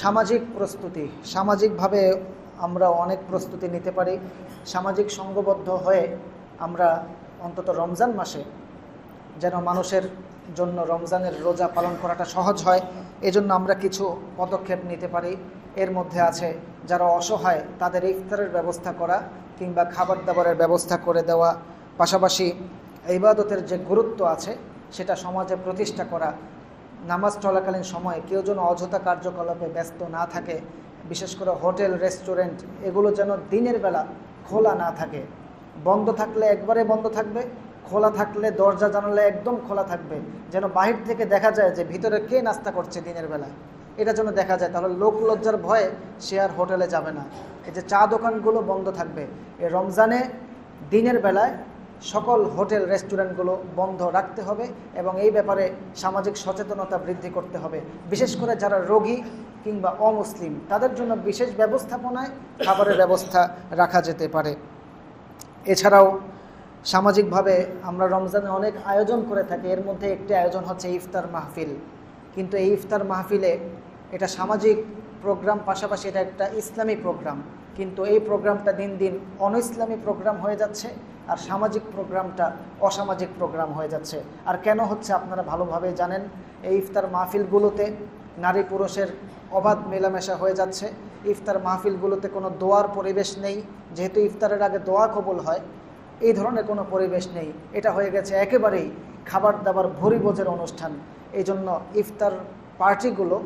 সামাজিক প্রস্তুতি, সামাজিকভাবে আমরা অনেক প্রস্তুতি নিতে পারি। সামাজিক সংঘবদ্ধ হয়ে আমরা অন্তত রমজান মাসে যেন মানুষের জন্য রমজানের রোজা পালন করাটা সহজ হয়, এজন্য আমরা কিছু পদক্ষেপ নিতে পারি। এর মধ্যে আছে যারা অসহায় তাদের ইফতারের ব্যবস্থা করা কিংবা খাবার দাবারের ব্যবস্থা করে দেওয়া, পাশাপাশি ইবাদতের যে গুরুত্ব আছে সেটা সমাজে প্রতিষ্ঠা করা। নামাজ চলাকালীন সময়ে কেউ যেন অযথা কার্যকলাপে ব্যস্ত না থাকে, বিশেষ করে হোটেল রেস্টুরেন্ট এগুলো যেন দিনের বেলা খোলা না থাকে। বন্ধ থাকলে একবারে বন্ধ থাকবে, খোলা থাকলে দরজা জানালা একদম খোলা থাকবে, যেন বাহির থেকে দেখা যায় যে ভিতরে কে নাস্তা করছে দিনের বেলা, এটা যেন দেখা যায়। তাহলে লোক লজ্জার ভয়ে সে আর হোটেলে যাবে না। এই যে চা দোকানগুলো বন্ধ থাকবে, এই রমজানে দিনের বেলায় সকল হোটেল রেস্টুরেন্টগুলো বন্ধ রাখতে হবে এবং এই ব্যাপারে সামাজিক সচেতনতা বৃদ্ধি করতে হবে। বিশেষ করে যারা রোগী কিংবা অমুসলিম তাদের জন্য বিশেষ ব্যবস্থাপনায় খাবারের ব্যবস্থা রাখা যেতে পারে। এছাড়াও সামাজিকভাবে আমরা রমজানে অনেক আয়োজন করে থাকি, এর মধ্যে একটি আয়োজন হচ্ছে ইফতার মাহফিল। কিন্তু এই ইফতার মাহফিলে এটা সামাজিক প্রোগ্রাম, পাশাপাশি এটা একটা ইসলামী প্রোগ্রাম, কিন্তু এই প্রোগ্রামটা দিন দিন অনইসলামী প্রোগ্রাম হয়ে যাচ্ছে আর সামাজিক প্রোগ্রামটা অসামাজিক প্রোগ্রাম হয়ে যাচ্ছে। আর কেন হচ্ছে আপনারা ভালোভাবে জানেন। এই ইফতার মাহফিলগুলোতে নারী পুরুষের অবাধ মেলামেশা হয়ে যাচ্ছে। ইফতার মাহফিলগুলোতে কোনো দোয়ার পরিবেশ নেই, যেহেতু ইফতারের আগে দোয়া কবুল হয়, এই ধরনের কোনো পরিবেশ নেই। এটা হয়ে গেছে একেবারেই খাবার দাবার ভরিভোজের অনুষ্ঠান। এই জন্য ইফতার পার্টিগুলো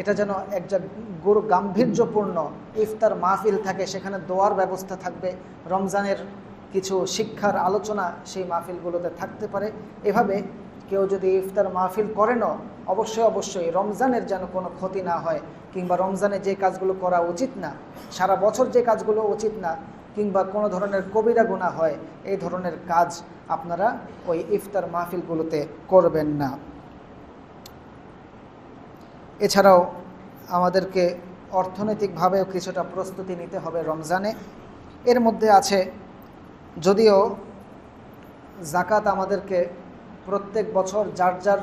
এটা যেন একটা গাম্ভীর্যপূর্ণ ইফতার মাহফিল থাকে, সেখানে দোয়ার ব্যবস্থা থাকবে, রমজানের কিছু শিক্ষার আলোচনা সেই মাহফিলগুলোতে থাকতে পারে। এভাবে কেউ যদি ইফতার মাহফিল করেনও অবশ্যই রমজানের যেন কোনো ক্ষতি না হয়, কিংবা রমজানে যে কাজগুলো করা উচিত না, সারা বছর যে কাজগুলো উচিত না, কিংবা কোনো ধরনের কবিরা গুনাহ হয়, এই ধরনের কাজ আপনারা ওই ইফতার মাহফিলগুলোতে করবেন না। এছাড়াও আমাদেরকে অর্থনৈতিকভাবেও কিছুটা প্রস্তুতি নিতে হবে রমজানে। এর মধ্যে আছে, যদিও জাকাত আমাদেরকে প্রত্যেক বছর যার যার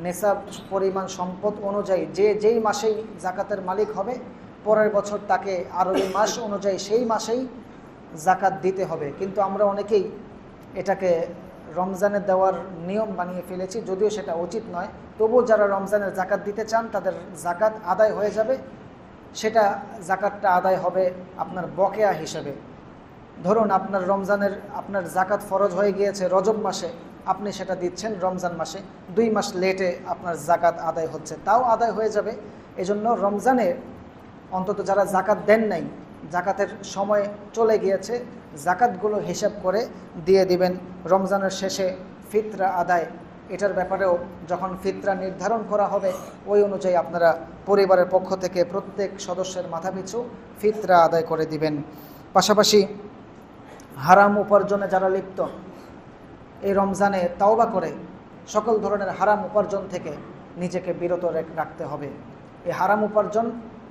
নেশাব পরিমাণ সম্পদ অনুযায়ী যেই মাসেই জাকাতের মালিক হবে, পরের বছর তাকে আরবি মাস অনুযায়ী সেই মাসেই জাকাত দিতে হবে, কিন্তু আমরা অনেকেই এটাকে রমজানে দেওয়ার নিয়ম বানিয়ে ফেলেছি, যদিও সেটা উচিত নয়। তবুও যারা রমজানের জাকাত দিতে চান তাদের জাকাত আদায় হয়ে যাবে, সেটা জাকাতটা আদায় হবে আপনার বকেয়া হিসেবে। ধরুন আপনার জাকাত ফরজ হয়ে গিয়েছে রজব মাসে, আপনি সেটা দিচ্ছেন রমজান মাসে, 2 মাস লেটে আপনার জাকাত আদায় হচ্ছে, তাও আদায় হয়ে যাবে। এজন্য রমজানে অন্তত যারা জাকাত দেন নাই, জাকাতের সময় চলে গিয়েছে, জাকাতগুলো হিসাব করে দিয়ে দিবেন। রমজানের শেষে ফিতরা আদায়, এটার ব্যাপারেও যখন ফিতরা নির্ধারণ করা হবে ওই অনুযায়ী আপনারা পরিবারের পক্ষ থেকে প্রত্যেক সদস্যের মাথাপিছু ফিতরা আদায় করে দিবেন। পাশাপাশি হারাম উপার্জনে যারা লিপ্ত, এই রমজানে তাওবা করে সকল ধরনের হারাম উপার্জন থেকে নিজেকে বিরত রাখতে হবে। এই হারাম উপার্জন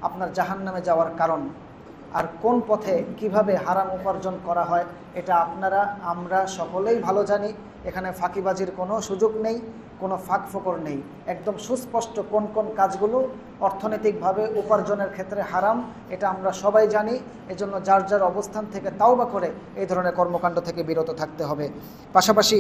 আপনার জাহান্নামে যাওয়ার কারণ। আর কোন পথে কিভাবে হারাম উপার্জন করা হয় এটা আমরা সকলেই ভালো জানি। এখানে ফাঁকিবাজির কোনো সুযোগ নেই, কোনো ফাঁক ফোকর নেই, একদম সুস্পষ্ট কোন কোন কাজগুলো অর্থনৈতিকভাবে উপার্জনের ক্ষেত্রে হারাম, এটা আমরা সবাই জানি। এজন্য যার যার অবস্থান থেকে তাওবা করে এই ধরনের কর্মকাণ্ড থেকে বিরত থাকতে হবে। পাশাপাশি